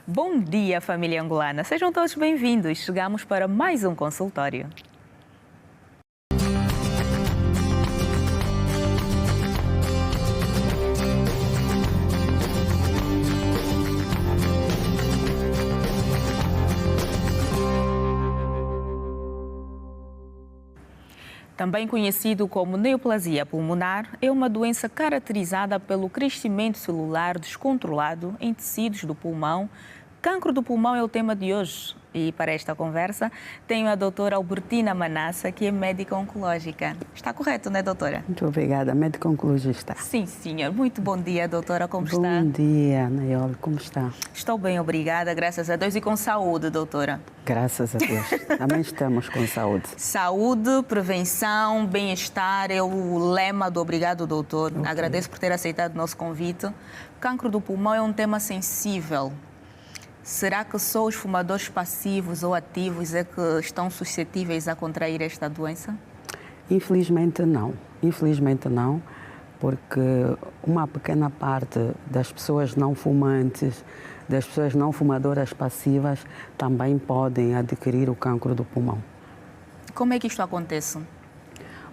Bom dia, família angolana. Sejam todos bem-vindos. Chegamos para mais um consultório. Também conhecido como neoplasia pulmonar, é uma doença caracterizada pelo crescimento celular descontrolado em tecidos do pulmão. Cancro do pulmão é o tema de hoje. E para esta conversa tenho a doutora Albertina Manassa, que é médica oncológica. Está correto, não é, doutora? Muito obrigada, médica oncologista. Sim, senhor. Muito bom dia, doutora. Como está? Bom dia, Naioli. Como está? Estou bem, obrigada, graças a Deus. E com saúde, doutora? Graças a Deus. Também estamos com saúde. Saúde, prevenção, bem-estar é o lema do Obrigado, doutor. Okay. Agradeço por ter aceitado o nosso convite. Cancro do pulmão é um tema sensível. Será que só os fumadores passivos ou ativos é que estão suscetíveis a contrair esta doença? Infelizmente não. Infelizmente não, porque uma pequena parte das pessoas não fumantes, das pessoas não fumadoras passivas, também podem adquirir o cancro do pulmão. Como é que isto acontece?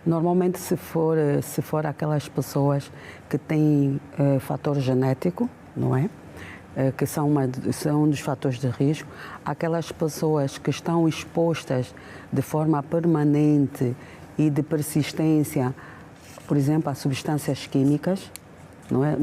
Normalmente, se for aquelas pessoas que têm fator genético, não é? Que são um dos fatores de risco, aquelas pessoas que estão expostas de forma permanente e de persistência, por exemplo, a substâncias químicas, não é?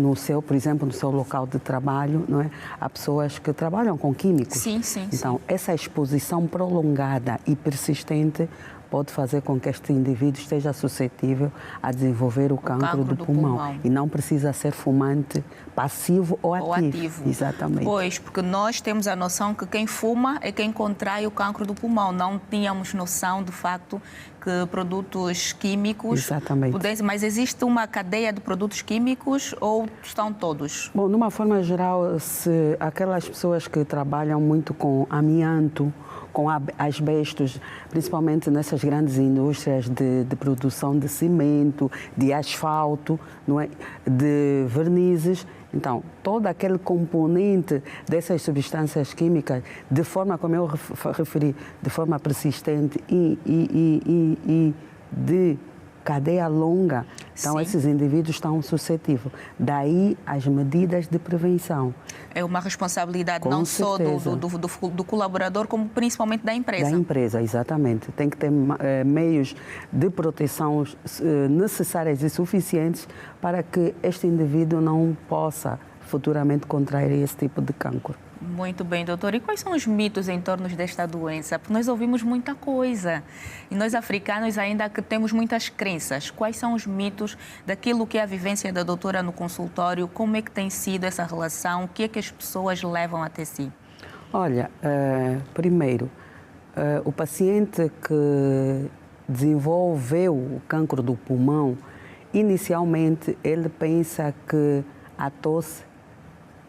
Por exemplo, no seu local de trabalho, não é? Há pessoas que trabalham com químicos. Sim, sim. Então, essa exposição prolongada e persistente pode fazer com que este indivíduo esteja suscetível a desenvolver o cancro do pulmão. E não precisa ser fumante passivo ou ativo. Exatamente. Pois, porque nós temos a noção que quem fuma é quem contrai o cancro do pulmão. Não tínhamos noção, de facto, que produtos químicos... Exatamente. Mas existe uma cadeia de produtos químicos ou estão todos? Bom, de uma forma geral, se aquelas pessoas que trabalham muito com amianto, com asbestos, principalmente nessas grandes indústrias de produção de cimento, de asfalto, não é? De vernizes. Então, todo aquele componente dessas substâncias químicas, de forma, como eu referi, de forma persistente e de cadeia longa, então sim, esses indivíduos estão suscetíveis. Daí as medidas de prevenção. É uma responsabilidade não só do colaborador, como principalmente da empresa. Da empresa, exatamente. Tem que ter meios de proteção necessários e suficientes para que este indivíduo não possa futuramente contrair esse tipo de cancro. Muito bem, doutor. E quais são os mitos em torno desta doença? Porque nós ouvimos muita coisa. E nós, africanos, ainda que temos muitas crenças. Quais são os mitos daquilo que é a vivência da doutora no consultório? Como é que tem sido essa relação? O que é que as pessoas levam até si? Olha, primeiro, o paciente que desenvolveu o cancro do pulmão, inicialmente ele pensa que a tosse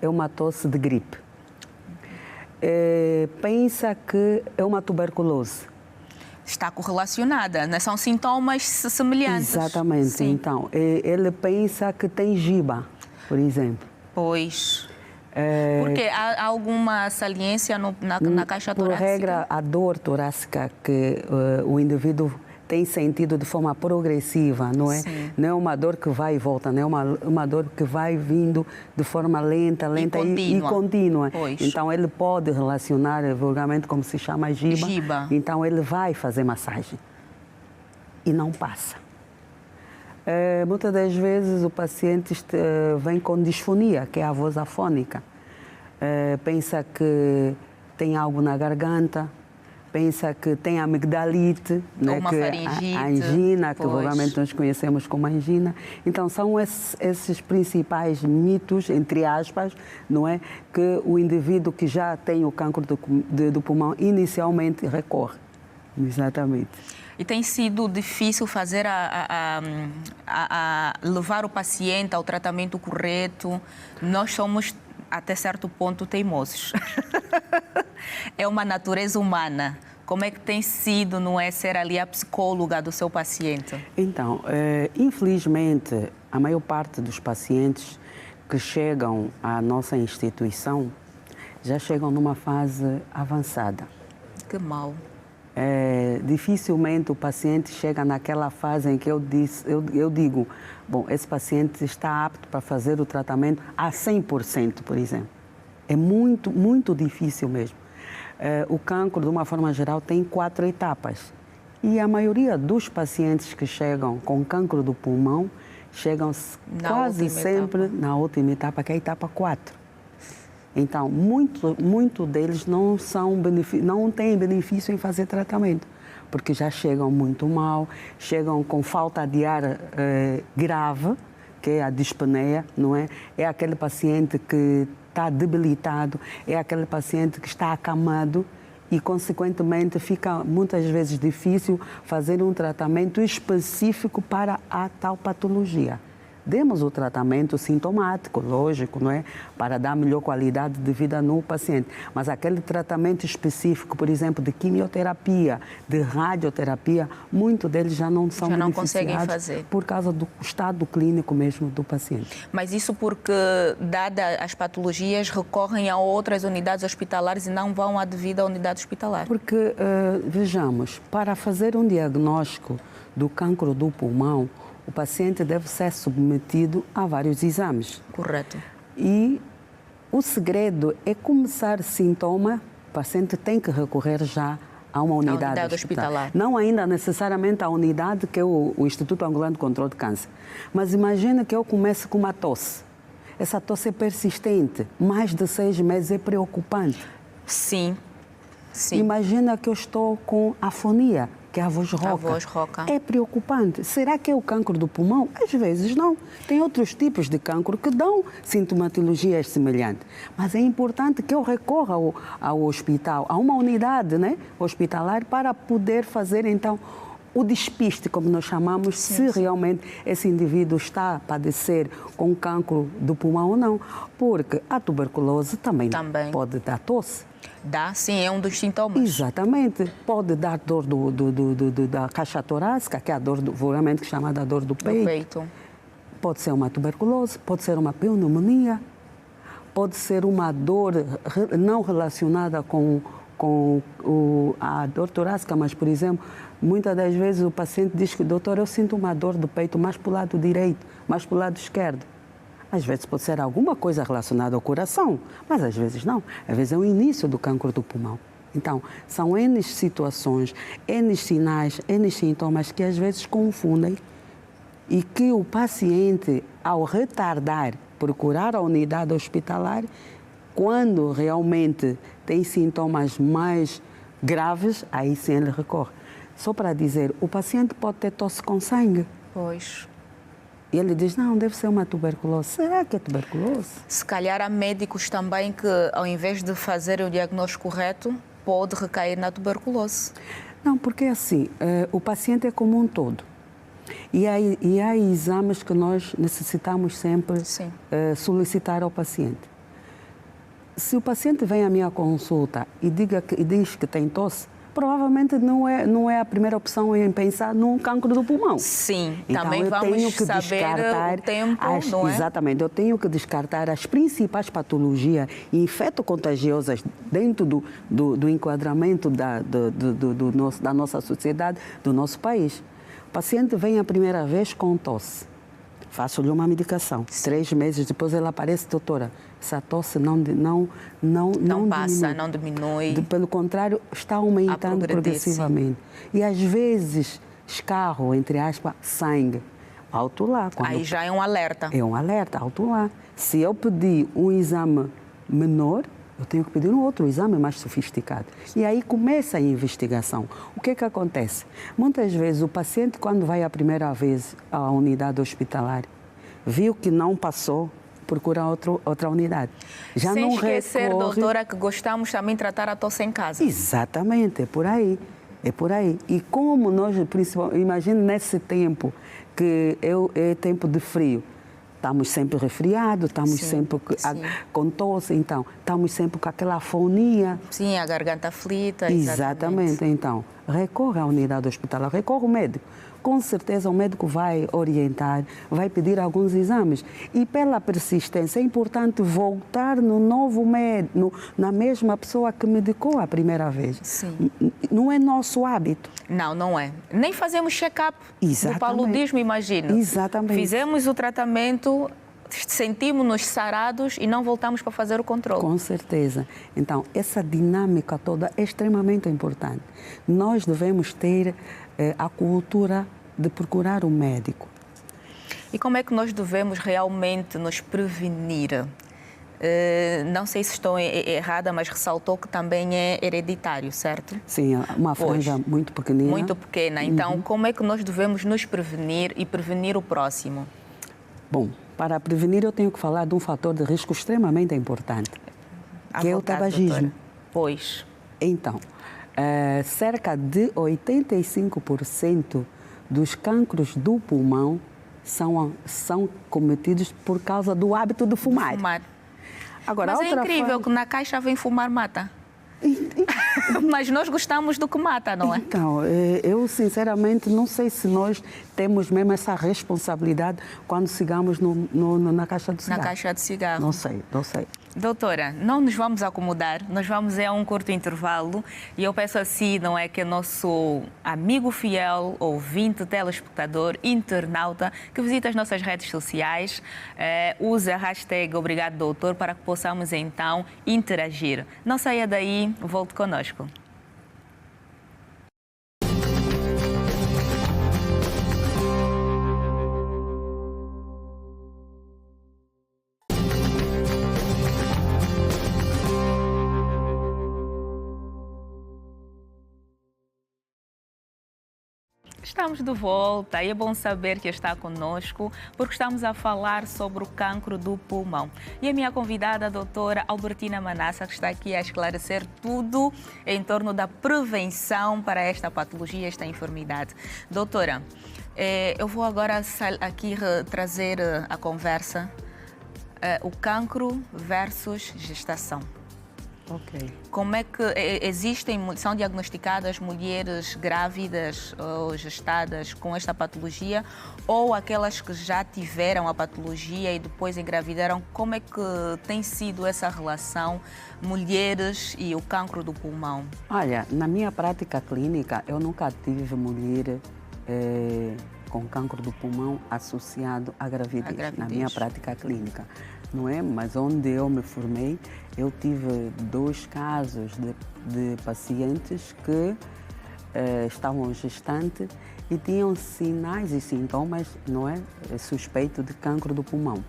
é uma tosse de gripe. Pensa que é uma tuberculose. Está correlacionada, né? São sintomas semelhantes. Exatamente. Sim. Então, ele pensa que tem giba, por exemplo. Pois. Porque há alguma saliência na caixa torácica? Por regra, a dor torácica que o indivíduo tem sentido de forma progressiva, não é? Sim. Não é uma dor que vai e volta, não é uma dor que vai vindo de forma lenta e contínua. Pois. Então, ele pode relacionar vulgarmente como se chama giba. Então, ele vai fazer massagem e não passa. Muitas das vezes o paciente vem com disfonia, que é a voz afônica. Pensa que tem algo na garganta, pensa que tem amigdalite, né, uma faringite, a angina, que vulgarmente nós conhecemos como angina. Então, são esses principais mitos, entre aspas, não é, que o indivíduo que já tem o cancro do pulmão inicialmente recorre. Exatamente. E tem sido difícil fazer levar o paciente ao tratamento correto. Nós somos, até certo ponto, teimosos. É uma natureza humana. Como é que tem sido, não é, ser ali a psicóloga do seu paciente? Então, infelizmente, a maior parte dos pacientes que chegam à nossa instituição já chegam numa fase avançada. Que mal. Dificilmente o paciente chega naquela fase em que eu digo, bom, esse paciente está apto para fazer o tratamento a 100%, por exemplo. É muito, muito difícil mesmo. O cancro, de uma forma geral, tem 4 etapas. E a maioria dos pacientes que chegam com cancro do pulmão chegam quase sempre na última etapa, que é a etapa 4. Então, muito deles não têm benefício em fazer tratamento, porque já chegam muito mal, chegam com falta de ar grave, que é a dispneia, não é? É aquele paciente que está debilitado, é aquele paciente que está acamado e, consequentemente, fica muitas vezes difícil fazer um tratamento específico para a tal patologia. Demos o tratamento sintomático, lógico, não é? Para dar melhor qualidade de vida no paciente. Mas aquele tratamento específico, por exemplo, de quimioterapia, de radioterapia, muitos deles já não são já não conseguem fazer por causa do estado clínico mesmo do paciente. Mas isso porque, dadas as patologias, recorrem a outras unidades hospitalares e não vão à devida unidade hospitalar? Porque, vejamos, para fazer um diagnóstico do cancro do pulmão, o paciente deve ser submetido a vários exames. Correto. E o segredo é começar sintoma, o paciente tem que recorrer já a uma unidade hospitalar. Não ainda necessariamente a unidade que é o Instituto Angolano de Controle de Câncer. Mas imagina que eu comece com uma tosse. Essa tosse é persistente, mais de 6 meses, é preocupante. Sim. Imagina que eu estou com afonia, que é a voz rouca. A voz rouca. É preocupante. Será que é o cancro do pulmão? Às vezes não. Tem outros tipos de cancro que dão sintomatologias semelhantes. Mas é importante que eu recorra ao hospital, a uma unidade, né, hospitalar, para poder fazer, então, o despiste, como nós chamamos, se realmente esse indivíduo está a padecer com cancro do pulmão ou não. Porque a tuberculose também pode dar tosse. Dá, sim, é um dos sintomas. Exatamente. Pode dar dor da caixa torácica, que é a dor, vulgarmente chamada dor do peito. Pode ser uma tuberculose, pode ser uma pneumonia, pode ser uma dor não relacionada com a dor torácica, mas, por exemplo, muitas das vezes o paciente diz que, doutor, eu sinto uma dor do peito mais para o lado direito, mais para o lado esquerdo. Às vezes pode ser alguma coisa relacionada ao coração, mas às vezes não. Às vezes é o início do cancro do pulmão. Então, são N situações, N sinais, N sintomas que às vezes confundem e que o paciente, ao retardar, procurar a unidade hospitalar, quando realmente tem sintomas mais graves, aí sim ele recorre. Só para dizer, o paciente pode ter tosse com sangue. Pois. E ele diz, não, deve ser uma tuberculose. Será que é tuberculose? Se calhar há médicos também que, ao invés de fazer o diagnóstico correto, pode recair na tuberculose. Não, porque assim, o paciente é como um todo. E há exames que nós necessitamos sempre solicitar ao paciente. Se o paciente vem à minha consulta e diz que tem tosse, provavelmente não é a primeira opção em pensar num cancro do pulmão. Sim, então, também vamos saber o tempo, não é? Exatamente, eu tenho que descartar as principais patologias infecto-contagiosas dentro do enquadramento da nossa sociedade, do nosso país. O paciente vem a primeira vez com tosse. Faço-lhe uma medicação. 3 meses depois ela aparece, doutora, essa tosse não passa, não diminui. Pelo contrário, está aumentando progressivamente. E às vezes escarro, entre aspas, sangue. Alto lá. Aí já é um alerta. É um alerta, alto lá. Se eu pedir um exame menor, eu tenho que pedir um outro exame mais sofisticado. E aí começa a investigação. O que acontece? Muitas vezes o paciente, quando vai a primeira vez à unidade hospitalar, viu que não passou, procura outra unidade. Já sem não esquecer, recorre... doutora, que gostamos também de tratar a tosse em casa. Exatamente, é por aí. É por aí. E como nós, principalmente, imagine nesse tempo, que é tempo de frio, estamos sempre resfriados, estamos sempre com tosse, então estamos sempre com aquela afonia. Sim, a garganta aflita. Exatamente. Então, recorre à unidade hospitalar, recorre ao médico. Com certeza o médico vai orientar, vai pedir alguns exames. E pela persistência é importante voltar no novo médico, na mesma pessoa que medicou a primeira vez. Sim. Não é nosso hábito. Não, não é. Nem fazemos check-up do paludismo, imagina. Exatamente. Fizemos o tratamento, sentimos-nos sarados e não voltamos para fazer o controle. Com certeza. Então, essa dinâmica toda é extremamente importante. Nós devemos ter a cultura de procurar o médico. E como é que nós devemos realmente nos prevenir? Não sei se estou errada, mas ressaltou que também é hereditário, certo? Sim, uma franja muito pequenina. Muito pequena. Então, como é que nós devemos nos prevenir e prevenir o próximo? Bom, para prevenir eu tenho que falar de um fator de risco extremamente importante, que é o tabagismo. Doutora. Pois. Então, cerca de 85% dos cancros do pulmão são cometidos por causa do hábito de fumar. Agora, mas é incrível que na caixa vem fumar mata. Mas nós gostamos do que mata, não é? Então, eu sinceramente não sei se nós temos mesmo essa responsabilidade quando chegamos na caixa de cigarro. Na caixa de cigarro. Não sei. Doutora, não nos vamos acomodar, nós vamos a um curto intervalo e eu peço assim, não é, que o nosso amigo fiel, ouvinte, telespectador, internauta, que visita as nossas redes sociais, use a hashtag Obrigado Doutor para que possamos então interagir. Não saia daí, volte conosco. Estamos de volta e é bom saber que está conosco porque estamos a falar sobre o cancro do pulmão. E a minha convidada, a doutora Albertina Manassa, que está aqui a esclarecer tudo em torno da prevenção para esta patologia, esta enfermidade. Doutora, eu vou agora aqui trazer a conversa o cancro versus gestação. Ok. Como é que são diagnosticadas mulheres grávidas ou gestadas com esta patologia ou aquelas que já tiveram a patologia e depois engravidaram? Como é que tem sido essa relação mulheres e o cancro do pulmão? Olha, na minha prática clínica, eu nunca tive mulher com cancro do pulmão associado à gravidez. Na minha prática clínica. Não é? Mas onde eu me formei, eu tive 2 casos de pacientes que estavam gestantes e tinham sinais e sintomas, não é, suspeito de cancro do pulmão.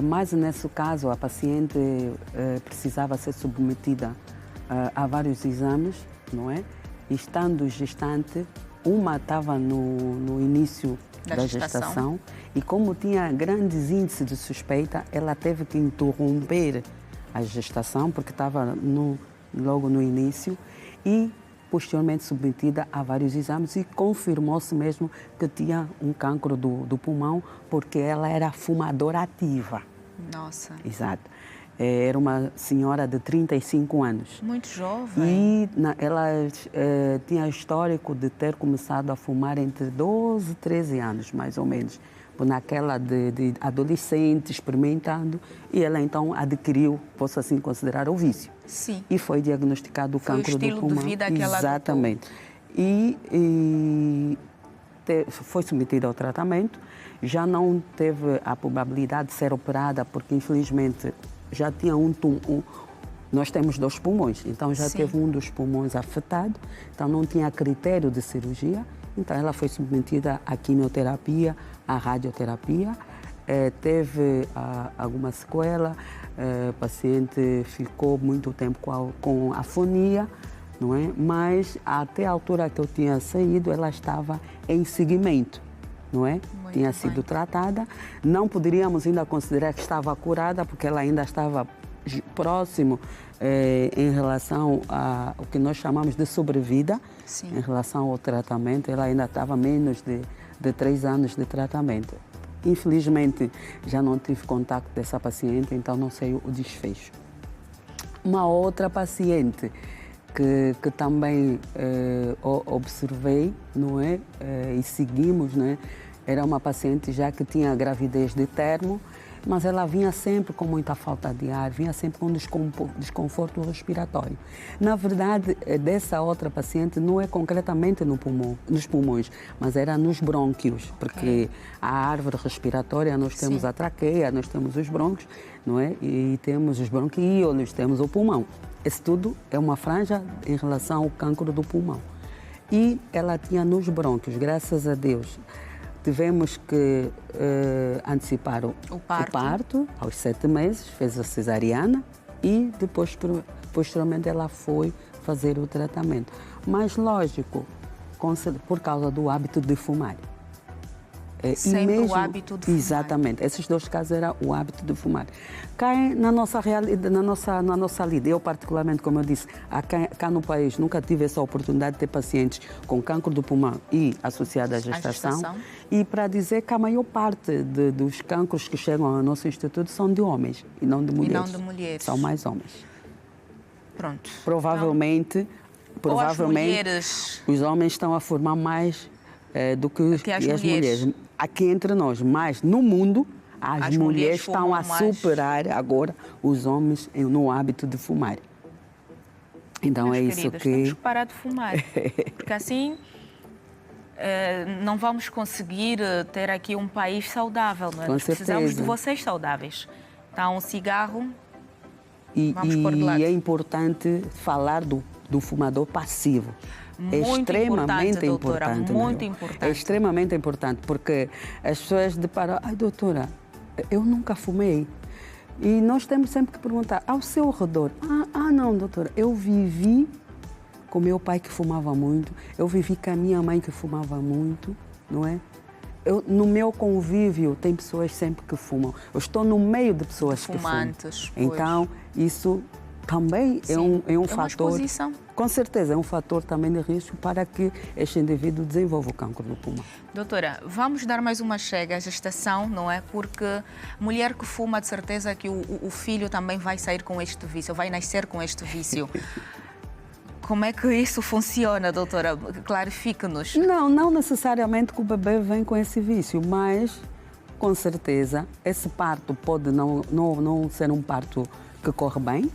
Mas nesse caso a paciente precisava ser submetida a vários exames, não é? E estando gestante, uma estava no início da gestação e como tinha grandes índices de suspeita, ela teve que interromper a gestação porque estava logo no início e posteriormente submetida a vários exames e confirmou-se mesmo que tinha um cancro do pulmão porque ela era fumadora ativa. Nossa. Exato. Era uma senhora de 35 anos. Muito jovem. E ela tinha histórico de ter começado a fumar entre 12 e 13 anos, mais ou menos. Naquela de adolescente, experimentando. E ela então adquiriu, posso assim considerar, o vício. Sim. E foi diagnosticado o cancro do pulmão. Foi o estilo de vida que ela adotou. Exatamente. Foi submetida ao tratamento. Já não teve a probabilidade de ser operada, porque infelizmente já tinha nós temos 2 pulmões, então já Sim. teve um dos pulmões afetado, então não tinha critério de cirurgia, então ela foi submetida à quimioterapia, à radioterapia, teve alguma sequela, o paciente ficou muito tempo com afonia, não é? Mas até a altura que eu tinha saído, ela estava em seguimento. Não é? Tinha sido tratada. Não poderíamos ainda considerar que estava curada, porque ela ainda estava próximo em relação ao que nós chamamos de sobrevida. Sim. Em relação ao tratamento. Ela ainda estava menos de 3 anos de tratamento. Infelizmente, já não tive contato dessa paciente, então não sei o desfecho. Uma outra paciente que também observei, não é? E seguimos, não é? Era uma paciente já que tinha gravidez de termo, mas ela vinha sempre com muita falta de ar, vinha sempre com desconforto respiratório. Na verdade, dessa outra paciente não é concretamente no pulmão, nos pulmões, mas era nos brônquios, porque a árvore respiratória, nós temos a traqueia, nós temos os brônquios, não é? E temos os bronquíolos, temos o pulmão. Isso tudo é uma franja em relação ao cancro do pulmão. E ela tinha nos brônquios, graças a Deus. Tivemos que antecipar o parto aos 7 meses, fez a cesariana e depois, posteriormente, ela foi fazer o tratamento. Mas, lógico, por causa do hábito de fumar. Sempre o hábito de fumar. Exatamente. Esses 2 casos era o hábito de fumar. Cai na nossa realidade, na nossa lida. Eu, particularmente, como eu disse, cá no país nunca tive essa oportunidade de ter pacientes com cancro do pulmão e associado à gestação. E para dizer que a maior parte dos cancros que chegam ao nosso instituto são de homens e não de mulheres. São mais homens. Pronto. Provavelmente os homens estão a formar mais do que as mulheres. Aqui entre nós, mas no mundo, as mulheres estão a superar agora os homens no hábito de fumar. Então Meus é queridos, isso que... temos que parar de fumar, porque assim não vamos conseguir ter aqui um país saudável, não é? Nós precisamos de vocês saudáveis. Então, um cigarro, vamos pôr de lado. E é importante falar do fumador passivo. É extremamente importante. Muito importante. É extremamente importante, porque as pessoas deparam, ai doutora, eu nunca fumei. E nós temos sempre que perguntar, ao seu redor, não doutora, eu vivi com meu pai que fumava muito, eu vivi com a minha mãe que fumava muito, não é? No meu convívio tem pessoas sempre que fumam. Eu estou no meio de pessoas que fumam. Então, isso também é um fator... Uma exposição. Com certeza, é um fator também de risco para que este indivíduo desenvolva o cancro do pulmão. Doutora, vamos dar mais uma chega à gestação, não é? Porque mulher que fuma, de certeza que o filho também vai sair com este vício, vai nascer com este vício. Como é que isso funciona, doutora? Clarifique-nos. Não necessariamente que o bebê vem com esse vício, mas, com certeza, esse parto pode não ser um parto que corre bem.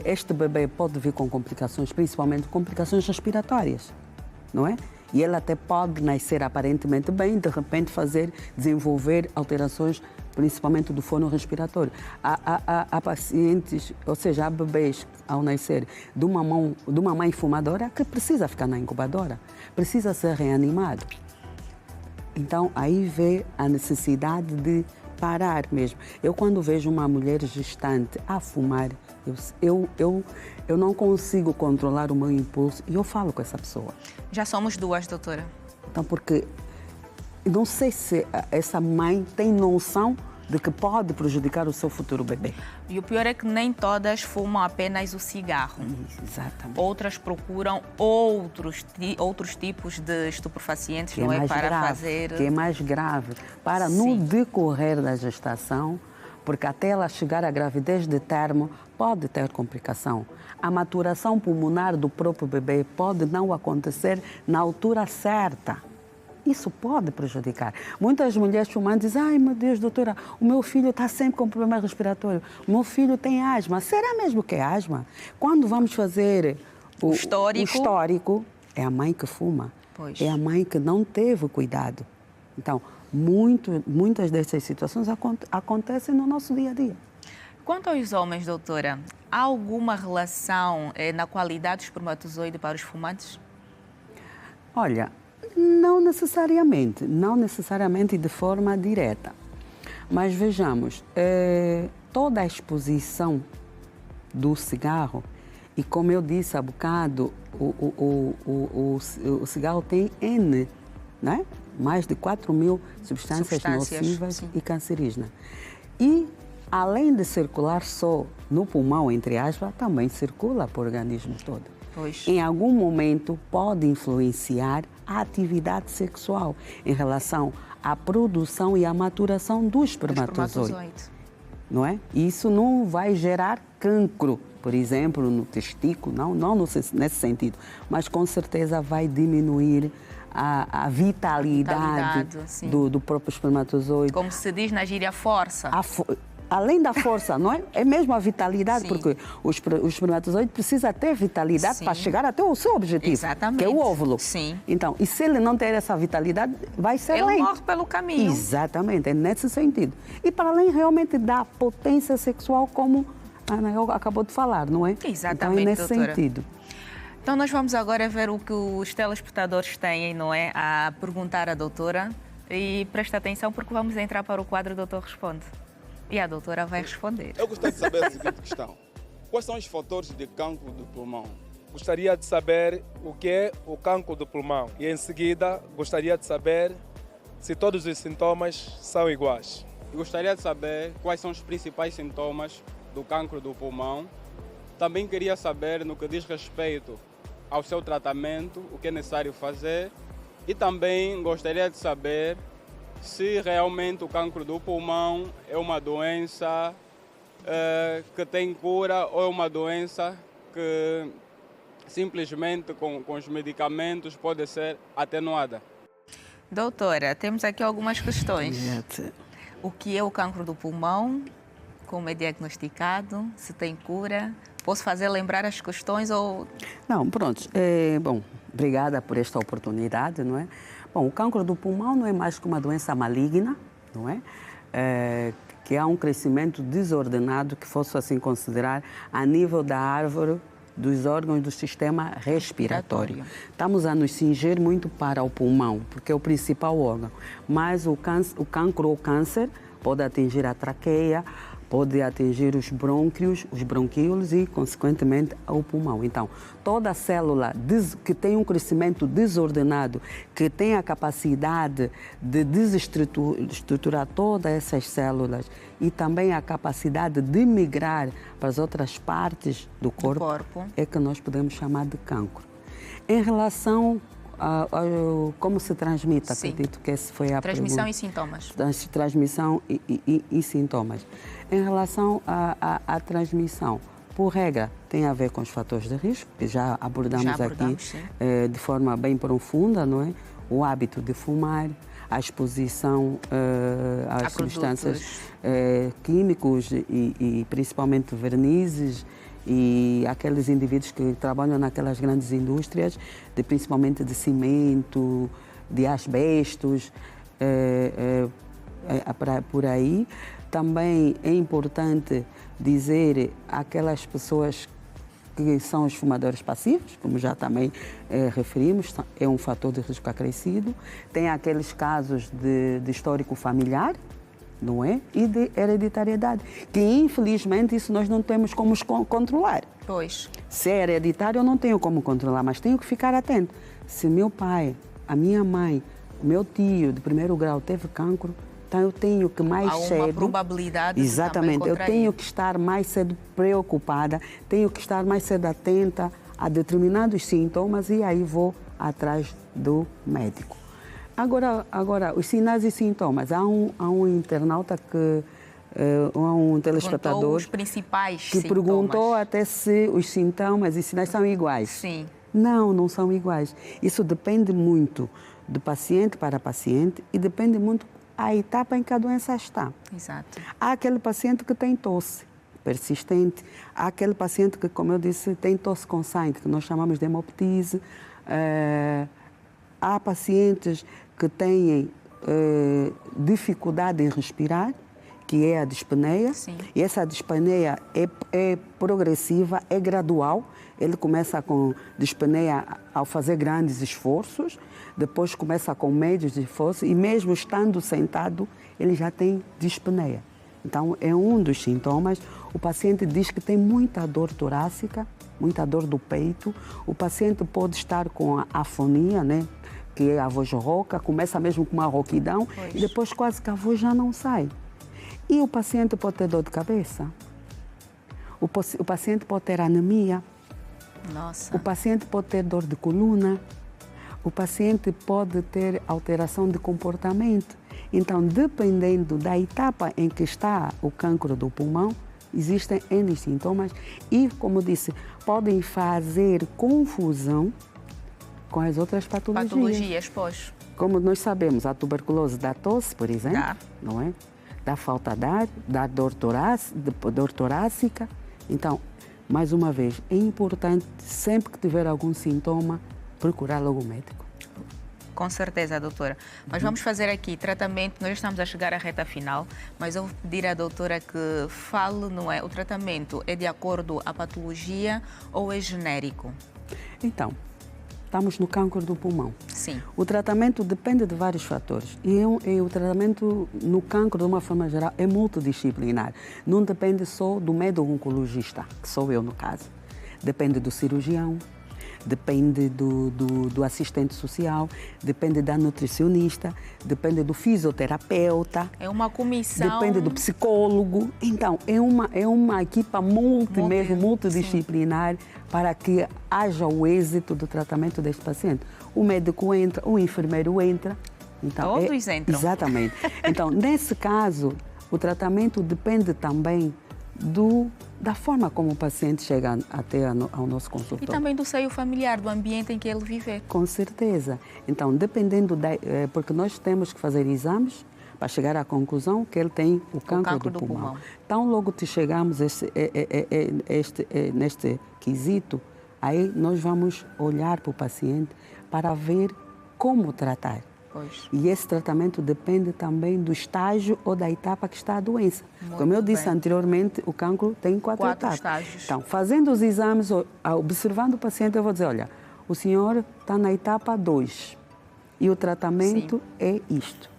Este bebê pode vir com complicações, principalmente complicações respiratórias, não é? E ele até pode nascer aparentemente bem, de repente desenvolver alterações, principalmente do fono respiratório. Há pacientes, ou seja, há bebês ao nascer de uma mãe fumadora que precisa ficar na incubadora, precisa ser reanimado. Então, aí vê a necessidade de parar mesmo. Eu, quando vejo uma mulher gestante a fumar, eu não consigo controlar o meu impulso e eu falo com essa pessoa. Já somos 2, doutora. Então, porque não sei se essa mãe tem noção de que pode prejudicar o seu futuro bebê. E o pior é que nem todas fumam apenas o cigarro. Exatamente. Outras procuram outros tipos de estupefacientes, não é? Para fazer... Que é mais grave. No decorrer da gestação, porque até ela chegar à gravidez de termo, pode ter complicação. A maturação pulmonar do próprio bebê pode não acontecer na altura certa. Isso pode prejudicar. Muitas mulheres fumantes dizem, ai meu Deus, doutora, o meu filho está sempre com problema respiratório, o meu filho tem asma. Será mesmo que é asma? Quando vamos fazer o histórico, é a mãe que fuma. Pois. É a mãe que não teve cuidado. Então, muitas dessas situações acontecem no nosso dia a dia. Quanto aos homens, doutora, há alguma relação na qualidade do espermatozoide para os fumantes? Olha, não necessariamente de forma direta. Mas vejamos, toda a exposição do cigarro, e como eu disse há bocado, o cigarro tem N, né? Mais de 4.000 substâncias nocivas e cancerígenas. E, além de circular só no pulmão, entre aspas, também circula por organismo todo. Pois. Em algum momento pode influenciar a atividade sexual em relação à produção e à maturação do espermatozoide. Não é? Isso não vai gerar cancro, por exemplo, no testículo, não nesse sentido, mas com certeza vai diminuir a vitalidade do próprio espermatozoide. Como se diz na gíria, força. Além da força, não é? É mesmo a vitalidade, porque o espermatozoide precisa ter vitalidade para chegar até o seu objetivo, exatamente, que é o óvulo. Sim. Então, e se ele não ter essa vitalidade, vai ser lento. Ele morre pelo caminho. Exatamente, é nesse sentido. E para além realmente da potência sexual, como a Ana acabou de falar, não é? Exatamente, então, é nesse doutora. sentido. Então, nós vamos agora ver o que os telespectadores têm, não é? A perguntar à doutora. E presta atenção, porque vamos entrar para o quadro Doutor Responde. E a doutora vai responder. Eu gostaria de saber a seguinte questão. Quais são os fatores de cancro do pulmão? Gostaria de saber o que é o cancro do pulmão. E em seguida, gostaria de saber se todos os sintomas são iguais. Gostaria de saber quais são os principais sintomas do cancro do pulmão. Também queria saber, no que diz respeito ao seu tratamento, o que é necessário fazer. E também gostaria de saber se realmente o cancro do pulmão é uma doença que tem cura ou é uma doença que simplesmente com os medicamentos pode ser atenuada. Doutora, temos aqui algumas questões. O que é o cancro do pulmão? Como é diagnosticado? Se tem cura? Posso fazer lembrar as questões ou... Não, pronto. Bom, obrigada por esta oportunidade, não é? Bom, o cancro do pulmão não é mais que uma doença maligna, não é? Que há um crescimento desordenado, que fosse assim considerar, a nível da árvore dos órgãos do sistema respiratório. Estamos a nos cingir muito para o pulmão, porque é o principal órgão. Mas o cancro ou câncer pode atingir a traqueia, pode atingir os brônquios, os bronquíolos e, consequentemente, o pulmão. Então, toda célula que tem um crescimento desordenado, que tem a capacidade de desestruturar todas essas células e também a capacidade de migrar para as outras partes do corpo, é que nós podemos chamar de cancro. Em relação como se transmite, acredito que essa foi a transmissão pergunta. E sintomas. Transmissão e sintomas. Em relação à transmissão, por regra, tem a ver com os fatores de risco, que já abordamos aqui de forma bem profunda, não é? O hábito de fumar, a exposição às substâncias químicos e principalmente vernizes, e aqueles indivíduos que trabalham naquelas grandes indústrias, principalmente de cimento, de asbestos, por aí. Também é importante dizer aquelas pessoas que são os fumadores passivos, como já também referimos, é um fator de risco acrescido. Tem aqueles casos de histórico familiar, não é? E de hereditariedade, que infelizmente isso nós não temos como controlar. Pois. Se é hereditário eu não tenho como controlar, mas tenho que ficar atento. Se meu pai, a minha mãe, o meu tio de primeiro grau teve cancro, então eu tenho que mais cedo... Há uma probabilidade exatamente, de eu tenho que estar mais cedo preocupada, tenho que estar mais cedo atenta a determinados sintomas e aí vou atrás do médico. Agora, os sinais e sintomas. Há um internauta há um telespectador os principais que perguntou até se os sintomas e sinais são iguais. Sim. Não são iguais. Isso depende muito de paciente para paciente e depende muito da etapa em que a doença está. Exato. Há aquele paciente que tem tosse persistente, há aquele paciente que, como eu disse, tem tosse com sangue, que nós chamamos de hemoptise. Há pacientes que têm dificuldade em respirar, que é a dispneia. Sim. E essa dispneia é progressiva, é gradual. Ele começa com dispneia ao fazer grandes esforços, depois começa com médios esforços e mesmo estando sentado, ele já tem dispneia. Então, é um dos sintomas. O paciente diz que tem muita dor torácica, muita dor do peito. O paciente pode estar com a afonia, né? Que é a voz rouca, começa mesmo com uma rouquidão e depois quase que a voz já não sai. E o paciente pode ter dor de cabeça. O paciente pode ter anemia. Nossa. O paciente pode ter dor de coluna. O paciente pode ter alteração de comportamento. Então, dependendo da etapa em que está o cancro do pulmão, existem N sintomas e, como disse, podem fazer confusão com as outras patologias. Patologias, pois. Como nós sabemos, a tuberculose dá tosse, por exemplo, não é? Dá falta de ar, dá dor torácica. Então, mais uma vez, é importante, sempre que tiver algum sintoma, procurar logo o médico. Com certeza, doutora. Mas vamos fazer aqui tratamento, nós estamos a chegar à reta final, mas eu vou pedir à doutora que fale, não é? O tratamento é de acordo com a patologia ou é genérico? Então, estamos no cancro do pulmão. Sim. O tratamento depende de vários fatores. E o tratamento no cancro, de uma forma geral, é multidisciplinar. Não depende só do médico oncologista, que sou eu no caso. Depende do cirurgião, depende do assistente social, depende da nutricionista, depende do fisioterapeuta. É uma comissão. Depende do psicólogo. Então, é uma equipa multidisciplinar para que haja o êxito do tratamento deste paciente. O médico entra, o enfermeiro entra. Então, todos entram. Exatamente. Então, nesse caso, o tratamento depende também da forma como o paciente chega até ao nosso consultório. E também do seio familiar, do ambiente em que ele vive. Com certeza. Então, dependendo porque nós temos que fazer exames para chegar à conclusão que ele tem o cancro do pulmão. Então, logo que chegamos neste quesito, aí nós vamos olhar para o paciente para ver como tratar. Pois. E esse tratamento depende também do estágio ou da etapa que está a doença. Muito Como eu disse bem. anteriormente, o cancro tem quatro etapas. Estágios. Então, fazendo os exames, observando o paciente, eu vou dizer, olha, o senhor está na etapa 2 e o tratamento é isto.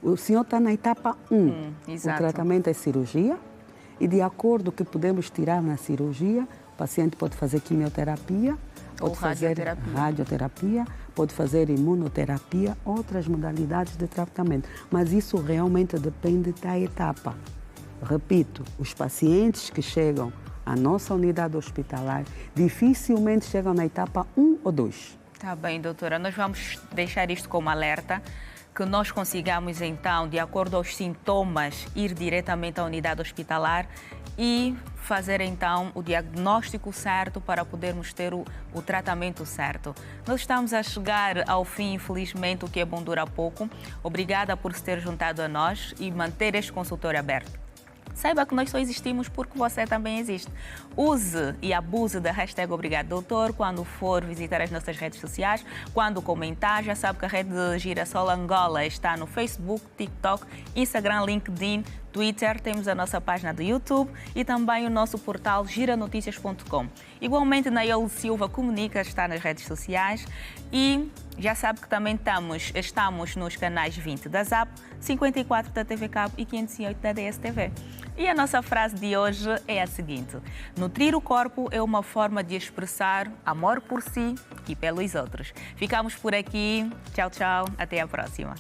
O senhor está na etapa 1. O tratamento é cirurgia e, de acordo com o que podemos tirar na cirurgia, o paciente pode fazer quimioterapia, pode fazer radioterapia, pode fazer imunoterapia, outras modalidades de tratamento. Mas isso realmente depende da etapa. Repito, os pacientes que chegam à nossa unidade hospitalar dificilmente chegam na etapa 1 ou 2. Tá bem, doutora. Nós vamos deixar isto como alerta, que nós consigamos, então, de acordo aos sintomas, ir diretamente à unidade hospitalar e fazer, então, o diagnóstico certo para podermos ter o tratamento certo. Nós estamos a chegar ao fim, infelizmente, o que é bom dura pouco. Obrigada por se ter juntado a nós e manter este consultório aberto. Saiba que nós só existimos porque você também existe. Use e abuse da hashtag Obrigado Doutor quando for visitar as nossas redes sociais, quando comentar. Já sabe que a rede Girassol Angola está no Facebook, TikTok, Instagram, LinkedIn, Twitter. Temos a nossa página do YouTube e também o nosso portal giranoticias.com. Igualmente, Naiole Silva Comunica está nas redes sociais e já sabe que também estamos nos canais 20 da ZAP, 54 da TV Cabo e 508 da DSTV. E a nossa frase de hoje é a seguinte: nutrir o corpo é uma forma de expressar amor por si e pelos outros. Ficamos por aqui. Tchau, tchau. Até a próxima.